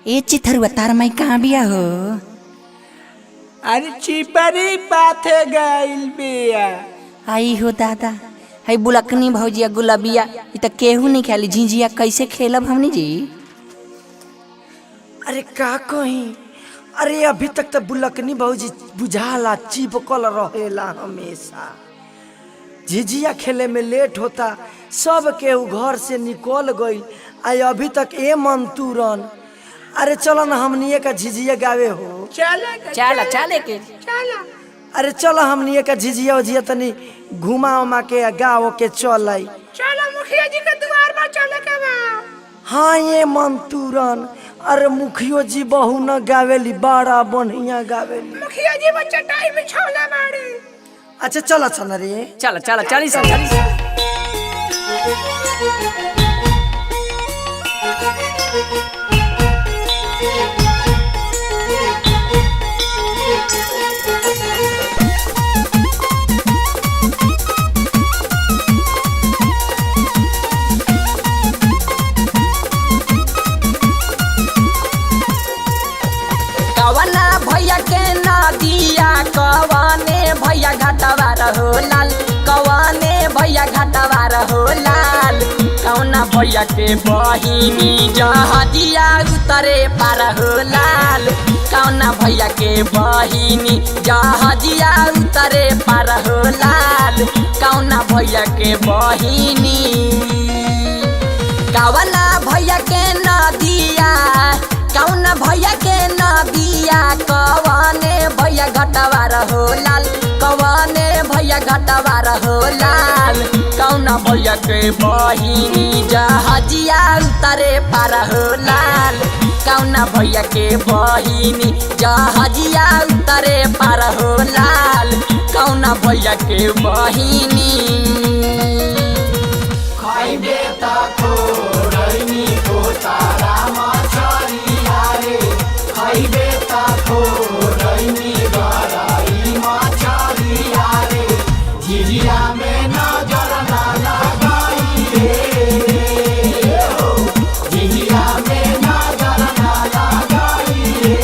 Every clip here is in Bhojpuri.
ए चिथरुआ तार माई कहाँ बिया हो? अरे चिपरी पाथे गइल बिया। आई हो दादा, हई बुलकनी भौजिया गुलाबिया इ त केहू नहीं खेली। झिझिया कैसे खेलब हमनी जी? अरे का कही, अरे अभी तक तो बुलकनी भौजी बुझाला चिपकल रहेला हमेशा। झिझिया खेले में लेट होता, सब केहू घर से निकल गइल। आई अभी तक ए मंतूरन। अरे चलो ना हमनिए का झिझिया गावे हो। चला चले के अरे चलो हमनिए का झिझिया उझिया तनी घुमा उमा के गाँव के चल। चलो मुखिया जी के द्वार पर चले के बा। हाँ ये मंतूरन, अरे मुखियो जी बहु न गावेली, बड़ा बढ़िया गावेली। मुखिया जी वो चटाई बिछौले बाड़ी। अच्छा चला चल रे, चला चला चली सन चली सन। कवना भैया के नदिया, कवने भैया घाटवा रहो लाल, कवने भैया घाटवा रहो लाल। कौना भैया के बहिनी जहाजिया उतरे पार हो लाल, कौना भैया के बहिनी जहाजिया उतरे पार हो लाल। कौना भैया के बहिनी, कवना भैया के नदिया, कौना भैया के नदिया, कवने भैया घाटवा रहो लाल, कवने भैया घाटवा रहो लाल। कौना भैया के बहिनी जहाजिया उतरे पार हो लाल, कौना भैया के बहिनी जहाजिया उतरे पार हो लाल। कौना भैया के बहिनी खइबे त खोरैनी को तारा मछरिया रे, खइबे त खोरैनी गराई मछरिया रे। झिझिया में नजर ना लगाई रे हो, झिझिया में नजर ना लगाई रे।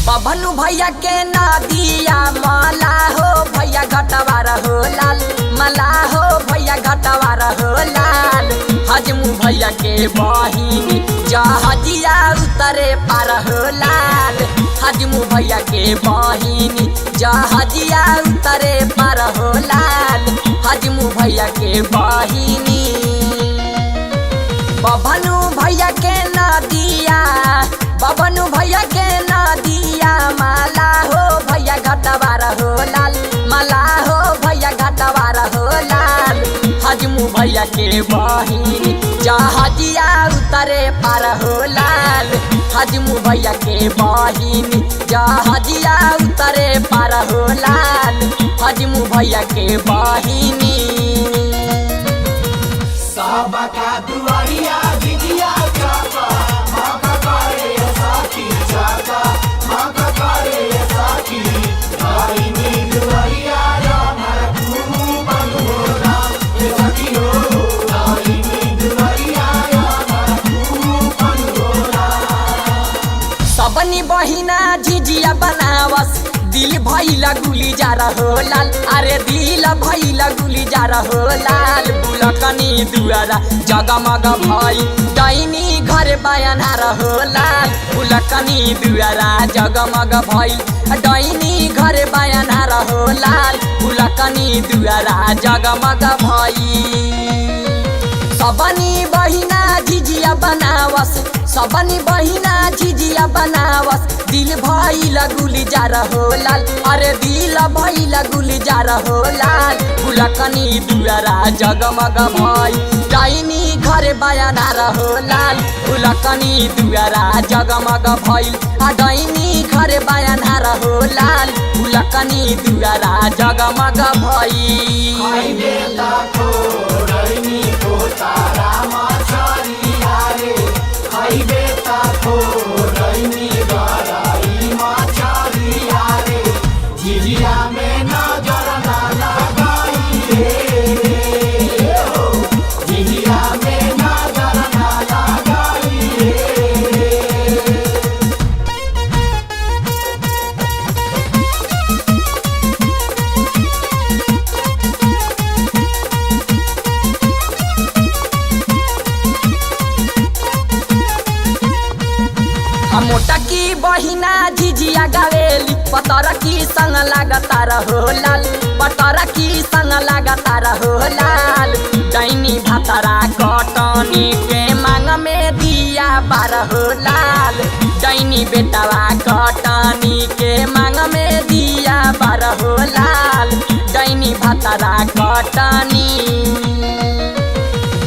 बबनू भैया के नदिया, मला हो भैया घाटवा रहो लाल, मला हो भैया घाटवा रहो लाल। हजमू भैया के बहिनी जहाजिया उतरे पार हो लाल, हजमू भैया के बहिनी जहाजिया उतरे पार हो लाल। हजमू भैया के बहिनी, बबनू भैया के नदिया, बबनू भैया के नदिया, माला हो भैया घाटवा रहो लाल, माला हो भैया घाटवा रहो लाल। हजमू भैया के बहिनी जहाजिया उतरे पार हो लाल, हजमू भैया के बहिनी जहाजिया उतरे पार हो लाल। हजमू भैया के बहिनी सबका दुआरिया झिझिया चाका, माका करे साथी चाका, माका करे साथी। भाई नी दुआरिया रामर तू बनोरा, ये सखी हो। भाई नी दुआरिया रामर तू बनोरा। सबनी बहिना झिझिया बनावस, दिल भैला गुली जा रहो लाल, अरे दिल भैला गुली जा रहो लाल। बुलकनी दुआरा जगमग भई, डैनी घर बयाना रहो लाल, बुलकनी दुआरा जगमग भई, डैनी घर बयाना रहो लाल, बुलकनी दुआरा जगमग भई। सबनी बहिना झिझिया बनावस, सबनी बहिना झिझिया बनावस, दिल भैला गुली जा रहो लाल, अरे दिल भैला गुली जा रहो लाल। बुलकनी दुआरा जगमग भई, डैनी घर बयाना रहो लाल, बुलकनी दुआरा जगमग भई, डैनी घर बयाना रहो लाल, बुलकनी दुआरा जगमग भई। खइबे त खोरैनी को तारा मछरिया रे, खइबे त मोटा की बहिना झिझिया गावेली पतर की संग लगातार हो लाल पतर की संग लगातार हो लाल डैनी भातरा कटनी के मांग में दिया बार हो लाल डैनी बेटवा कटनी के मांग में दिया बार हो लाल डैनी भातरा कटनी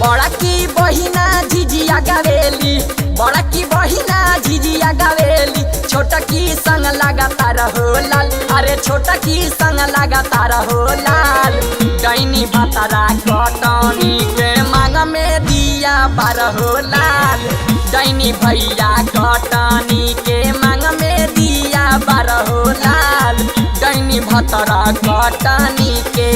बड़ा की बहिना झिझिया गावेली बड़ा की बहिना झिझिया गावेली छोटा की संग लगातार हो लाल अरे छोटा की संग लगातार हो लाल डैनी भातरा कटनी के मांग में दिया बार हो लाल डैनी भैया कटनी के मांग में दिया बार हो लाल डैनी भातरा कटनी के